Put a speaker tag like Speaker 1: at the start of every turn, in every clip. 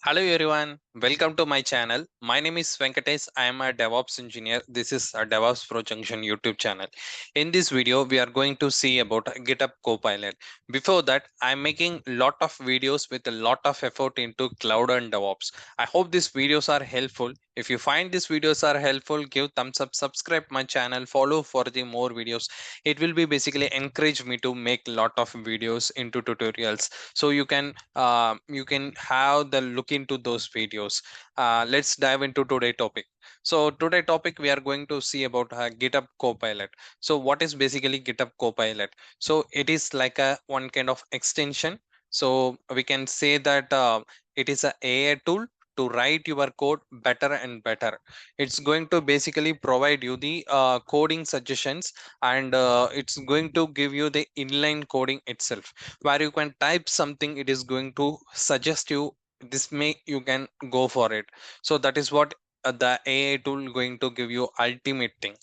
Speaker 1: Hello everyone, welcome to my channel. My name is Venkatesh. I am a DevOps engineer. This is a DevOps Pro Junction YouTube channel. In this video, we are going to see about GitHub Copilot. Before that, I am making lot of videos with a lot of effort into cloud and DevOps. I hope these videos are helpful. If you find these videos are helpful, give thumbs up, subscribe my channel, follow for the more videos. It will be basically encourage me to make lot of videos into tutorials. So you can have the look into those videos. Let's dive into today topic. So today topic we are going to see about GitHub Copilot. So what is basically GitHub Copilot? So it is like a one kind of extension. So we can say that it is a AI tool to write your code better and better. It's going to basically provide you the coding suggestions, and it's going to give you the inline coding itself, where you can type something. It is going to suggest you this, may you can go for it. So that is what the AI tool going to give you ultimate thing.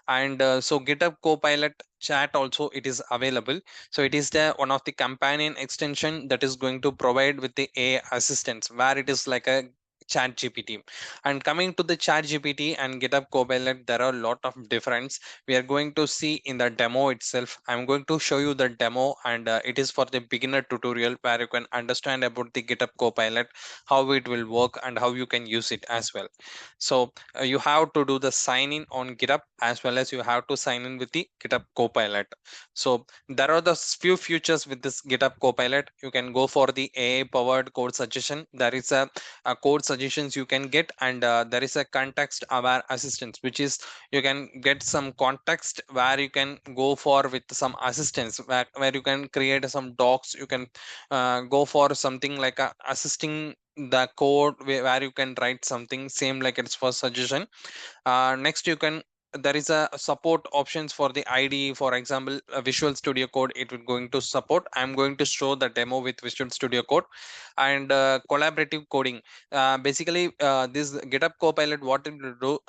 Speaker 1: And so GitHub Copilot chat also it is available. So it is the one of the companion extension that is going to provide with the AI assistance, where it is like a chat gpt. And coming to the chat gpt and GitHub Copilot, there are a lot of difference we are going to see in the demo itself. I'm going to show you the demo, and it is for the beginner tutorial where you can understand about the GitHub Copilot, how it will work and how you can use it as well. So you have to do the sign in on GitHub, as well as you have to sign in with the GitHub Copilot. So there are the few features with this GitHub Copilot. You can go for the AI powered code suggestion. There is a code suggestions you can get, and there is a context aware assistance, which is you can get some context where you can go for with some assistance, where you can create some docs. You can go for something like assisting the code, where you can write something same like it's for suggestion. Next, you can there is a support options for the IDE. For example, a Visual Studio Code it will going to support. I'm going to show the demo with Visual Studio Code. And collaborative coding. Basically, this GitHub Copilot, what it will do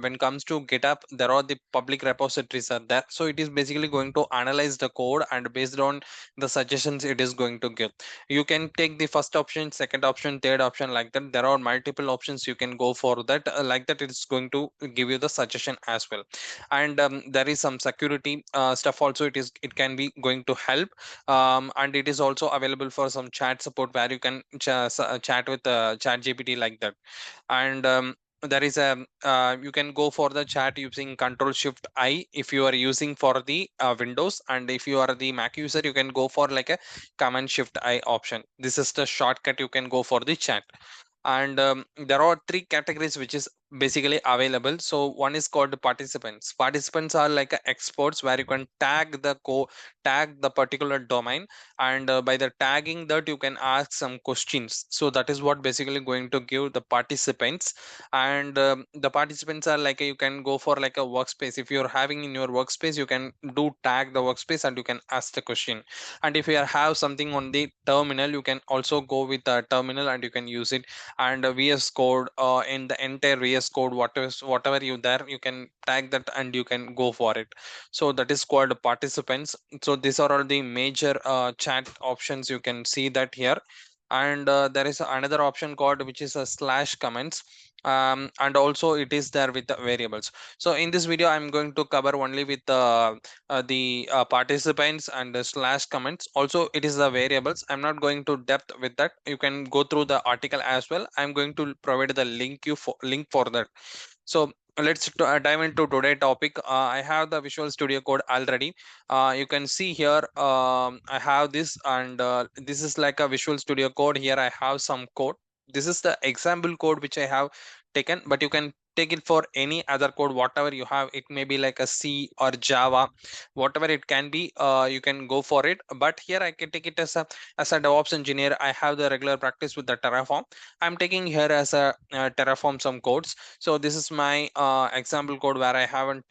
Speaker 1: when comes to GitHub, there are the public repositories are there. So it is basically going to analyze the code, and based on the suggestions it is going to give, you can take the first option, second option, third option, like that. There are multiple options you can go for that. Like that, it's going to give you the suggestion as well. And there is some security stuff also. It can be going to help. And it is also available for some chat support, where you can chat with chat gpt like that. And there is a you can go for the chat using Control Shift I if you are using for the Windows, and if you are the Mac user, you can go for like a Command Shift I option. This is the shortcut you can go for the chat. And there are three categories which is basically available. So one is called participants. Participants are like experts, where you can tag the particular domain, and by the tagging that you can ask some questions. So that is what basically going to give the participants. And the participants are like you can go for like a workspace. If you're having in your workspace, you can do tag the workspace and you can ask the question. And if you have something on the terminal, you can also go with the terminal and you can use it. And VS Code, in the entire VS Code, whatever you there, you can tag that and you can go for it. So that is called participants. So these are all the major chat options. You can see that here. And there is another option called which is a slash comments. And also it is there with the variables. So in this video I'm going to cover only with the participants and the slash comments. Also it is the variables. I'm not going to depth with that. You can go through the article as well. I'm going to provide the link for that. So let's dive into today topic. I have the Visual Studio Code already. You can see here, I have this, and this is like a Visual Studio Code. Here I have some code. This is the example code which I have taken, but you can take it for any other code, whatever you have. It may be like a C or Java, whatever it can be. You can go for it, but here I can take it as a DevOps engineer. I have the regular practice with the Terraform. I'm taking here as a Terraform some codes. So this is my example code where I haven't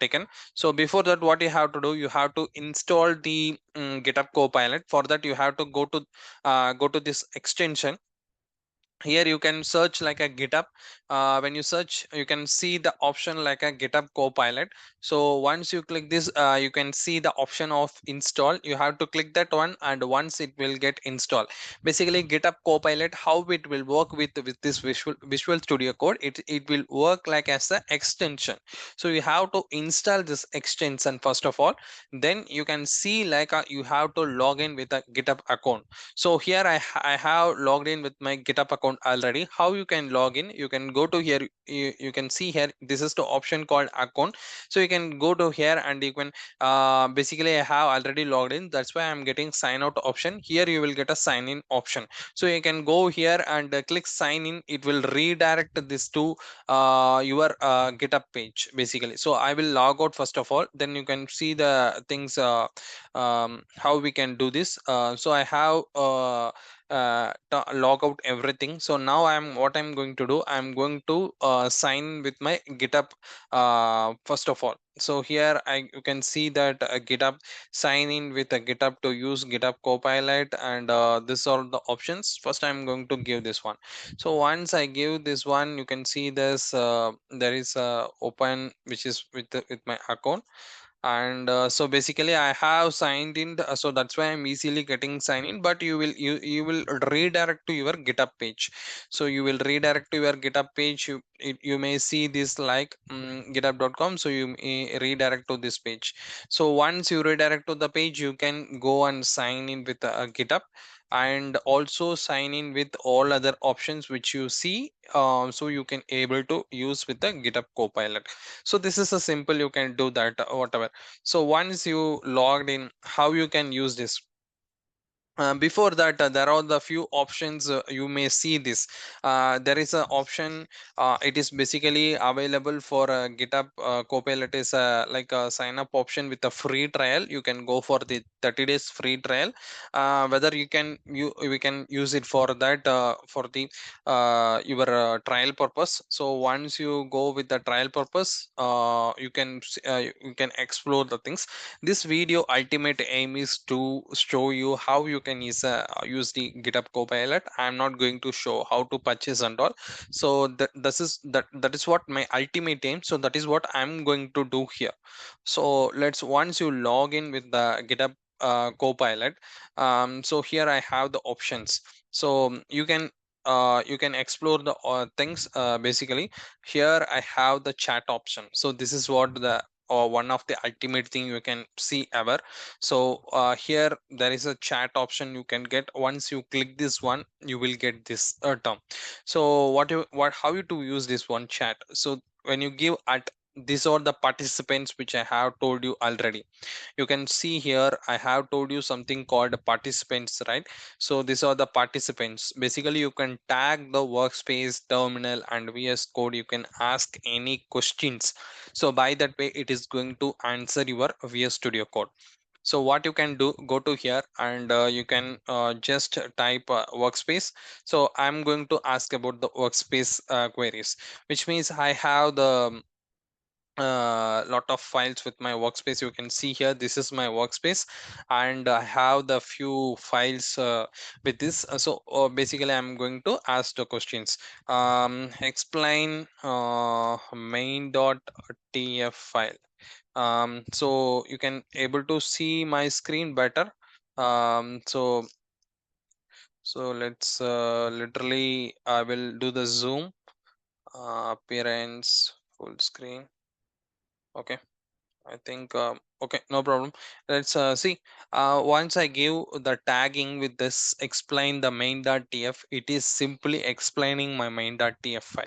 Speaker 1: taken. So before that, what you have to do, you have to install the GitHub Copilot. For that, you have to go to this extension. Here you can search like a GitHub. When you search, you can see the option like a GitHub Copilot. So once you click this, you can see the option of install. You have to click that one, and once it will get installed. Basically, GitHub Copilot, how it will work with this Visual Studio Code, it will work like as a extension. So you have to install this extension first of all. Then you can see like you have to log in with a GitHub account. So here I have logged in with my GitHub account already. How you can log in? You can go to here. You can see here. This is the option called account. So you can go to here and you can basically I have already logged in. That's why I'm getting sign out option. Here you will get a sign in option. So you can go here and click sign in. It will redirect this to your GitHub page basically. So I will log out first of all. Then you can see the things. How we can do this. So I have log out everything. So now I'm going to do, I'm going to sign with my GitHub first of all. So here you can see that GitHub, sign in with a GitHub to use GitHub Copilot, and this are the options. First I'm going to give this one. So once I give this one, you can see this there is a open which is with my account. And so basically I have signed in, so that's why I'm easily getting signed in. But you will redirect to your GitHub page. So you will redirect to your GitHub page. You may see this like github.com. So you may redirect to this page. So once you redirect to the page, you can go and sign in with GitHub, and also sign in with all other options which you see. So you can able to use with the GitHub Copilot. So this is a simple, you can do that whatever. So once you logged in, how you can use this? Before that, there are the few options. You may see this. There is an option. It is basically available for GitHub Copilot. Is like a sign up option with a free trial. You can go for the 30 days free trial. Whether we can use it for that for the your trial purpose. So once you go with the trial purpose, you can explore the things. This video ultimate aim is to show you how you can use the GitHub Copilot. I'm not going to show how to purchase and all. So that is what my ultimate aim. So that is what I'm going to do here. So let's, once you log in with the GitHub Copilot, so here I have the options. So you can explore the things. Basically here I have the chat option. So this is what the, or one of the ultimate thing you can see ever. So here there is a chat option you can get. Once you click this one, you will get this term. So what how you to use this one chat? So when you give at, these are the participants which I have told you already. You can see here I have told you something called participants, right? So these are the participants. Basically you can tag the workspace, terminal and VS Code. You can ask any questions. So by that way it is going to answer your VS Studio Code. So what you can do, go to here and you can just type workspace. So I'm going to ask about the workspace queries, which means I have the lot of files with my workspace. You can see here this is my workspace, and I have the few files with this. So basically I'm going to ask the questions. Explain main.tf file. So you can able to see my screen better. So let's literally I will do the zoom, appearance full screen. Okay, I think okay, no problem. Let's see. Once I give the tagging with this explain the main.tf, it is simply explaining my main.tf file.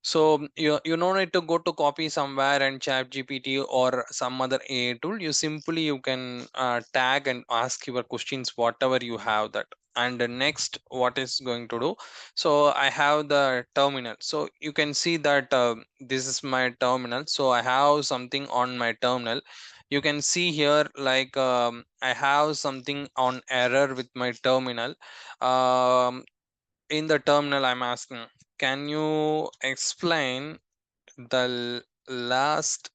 Speaker 1: So you no need to go to copy somewhere and chat GPT or some other AI tool. You simply you can tag and ask your questions whatever you have that. And the next what is going to do? So I have the terminal. So you can see that this is my terminal. So I have something on my terminal. You can see here like I have something on error with my terminal. Um, in the terminal I'm asking, can you explain the last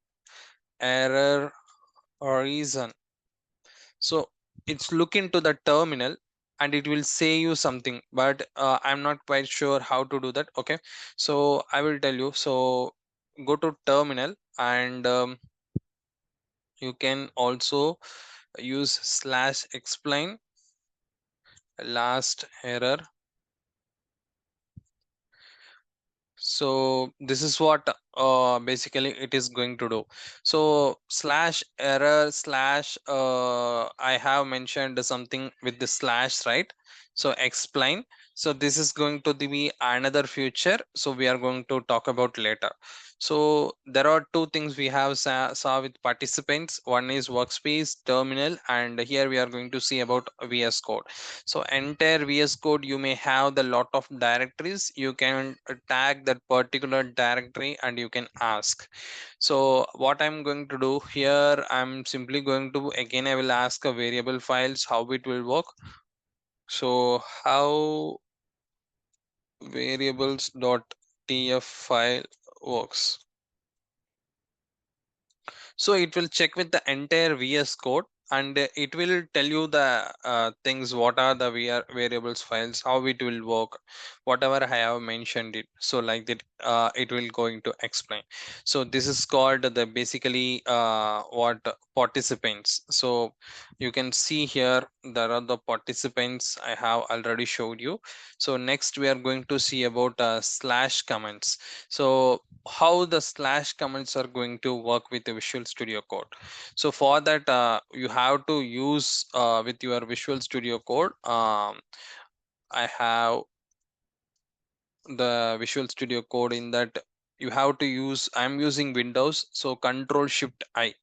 Speaker 1: error reason? So it's look into the terminal and it will say you something, but I'm not quite sure how to do that. Okay, so I will tell you. So go to terminal, and you can also use slash explain last error. So this is what basically it is going to do. So slash error slash I have mentioned something with the slash, right? So explain. So this is going to be another feature, so we are going to talk about later. So there are two things we have saw with participants. One is workspace, terminal, and here we are going to see about VS Code. So entire VS Code, you may have the lot of directories. You can tag that particular directory and you can ask. So what I'm going to do here, I'm simply going to, again, I will ask a variable files, how it will work. So how variables.tf file works. So it will check with the entire VS Code, and it will tell you the things, what are the variables files, how it will work, whatever I have mentioned it. So like that, it will going to explain. So this is called the basically what participants. So you can see here there are the participants I have already showed you. So next we are going to see about slash comments. So how the slash comments are going to work with the Visual Studio Code. So for that, you have to use with your Visual Studio Code. I have the Visual Studio Code in that you have to use. I'm using Windows, so Control Shift I.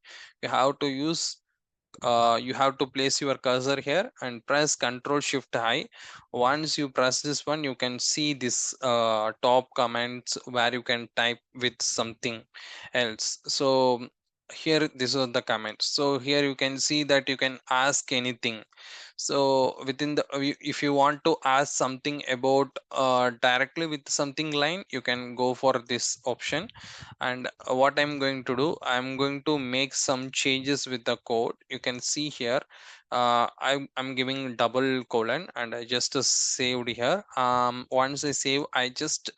Speaker 1: You have to use. You have to place your cursor here and press Control Shift I. Once you press this one, you can see this top comments where you can type with something else. So here, this is the comments. So here you can see that you can ask anything. So within the if you want to ask something about directly with something line, you can go for this option. And what I'm going to do, I'm going to make some changes with the code. You can see here, I'm giving double colon, and I just saved here. Once I save, I just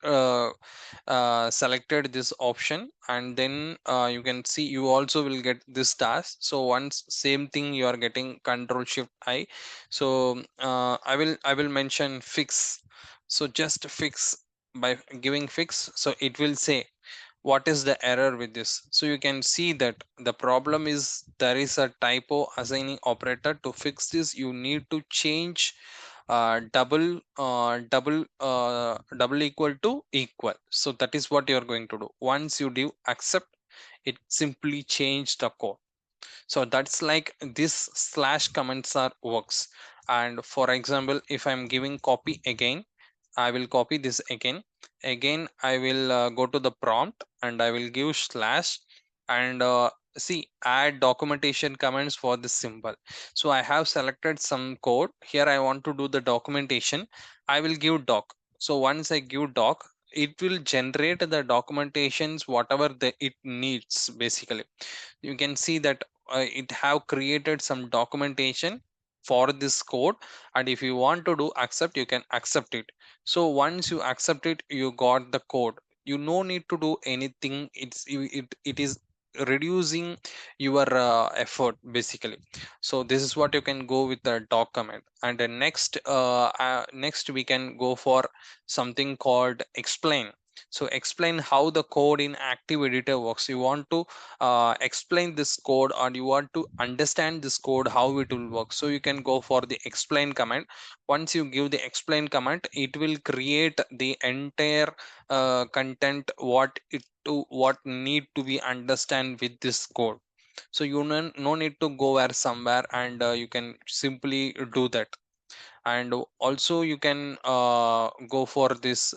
Speaker 1: selected this option, and then you can see you also will get this task. So once same thing, you are getting Control Shift I. So I will mention fix. So just fix, by giving fix, so it will say what is the error with this. So you can see that the problem is there is a typo assigning operator. To fix this, you need to change double equal to equal. So that is what you are going to do. Once you do accept, it simply change the code. So that's like this slash comments are works. And for example, if I'm giving copy again, I will copy this again. I will go to the prompt and I will give slash, and see, add documentation comments for this symbol. So I have selected some code here. I want to do the documentation. I will give doc. So once I give doc, it will generate the documentations whatever it needs basically. You can see that it have created some documentation for this code. And if you want to do accept, you can accept it. So once you accept it, you got the code. You no need to do anything. It is reducing your effort basically. So this is what you can go with the document. And then next we can go for something called explain. So explain how the code in active editor works. You want to explain this code, or you want to understand this code how it will work. So you can go for the explain command. Once you give the explain command, it will create the entire content, what need to be understand with this code. So you no need to go where somewhere, and you can simply do that. And also you can go for this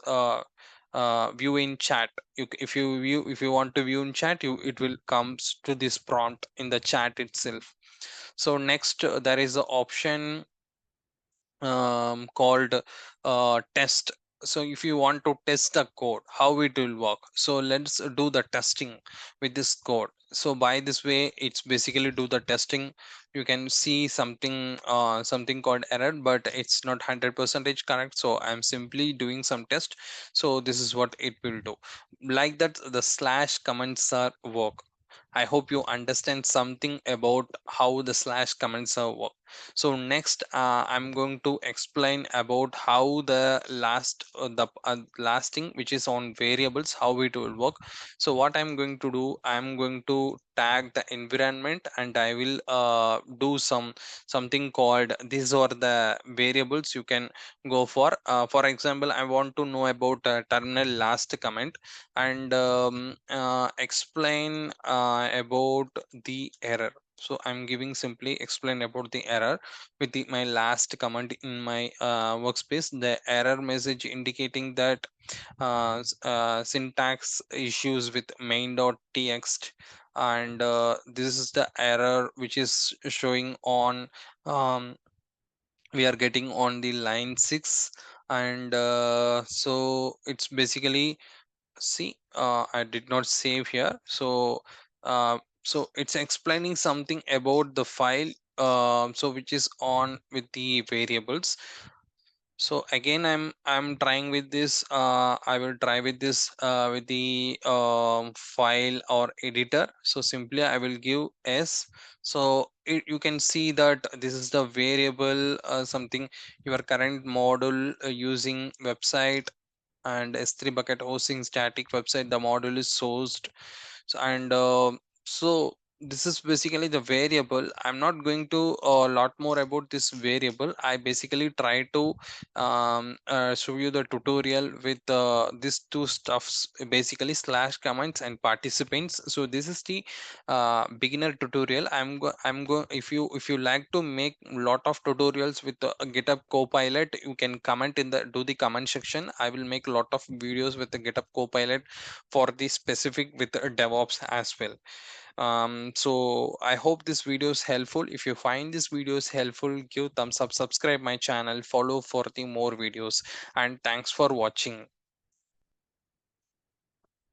Speaker 1: view in chat. If you want to view in chat, it will comes to this prompt in the chat itself. So next, there is a option called test. so if you want to test the code how it will work, so let's do the testing with this code. So by this way it's basically do the testing. You can see something called error, but it's not 100% correct, so I'm simply doing some test. So this is what it will do. Like that the slash comments are work. I hope you understand something about how the slash comments are work. So next I'm going to explain about how the last thing which is on variables, how it will work. So what I'm going to do, I'm going to tag the environment, and I will do something called, these are the variables you can go for example, I want to know about terminal last comment, and explain about the error. So I'm giving simply explain about the error with my last comment in my workspace. The error message indicating that syntax issues with main.txt, and this is the error which is showing on, um, we are getting on the line 6. And so it's basically, see, I did not save here. So so it's explaining something about the file, so which is on with the variables. So again I'm trying with this, I will try with this with the file or editor. So simply I will give s. So you can see that this is the variable, something, your current module using website and S3 bucket hosting static website, the module is sourced. So, and so this is basically the variable. I'm not going to a lot more about this variable. I basically try to show you the tutorial with these two stuffs, basically slash comments and participants. So this is the beginner tutorial. If you like to make lot of tutorials with GitHub Copilot, you can comment in the do the comment section. I will make a lot of videos with the GitHub Copilot for the specific with DevOps as well. So I hope this video is helpful. If you find this videos helpful, give thumbs up, subscribe my channel, follow for the more videos, and thanks for watching.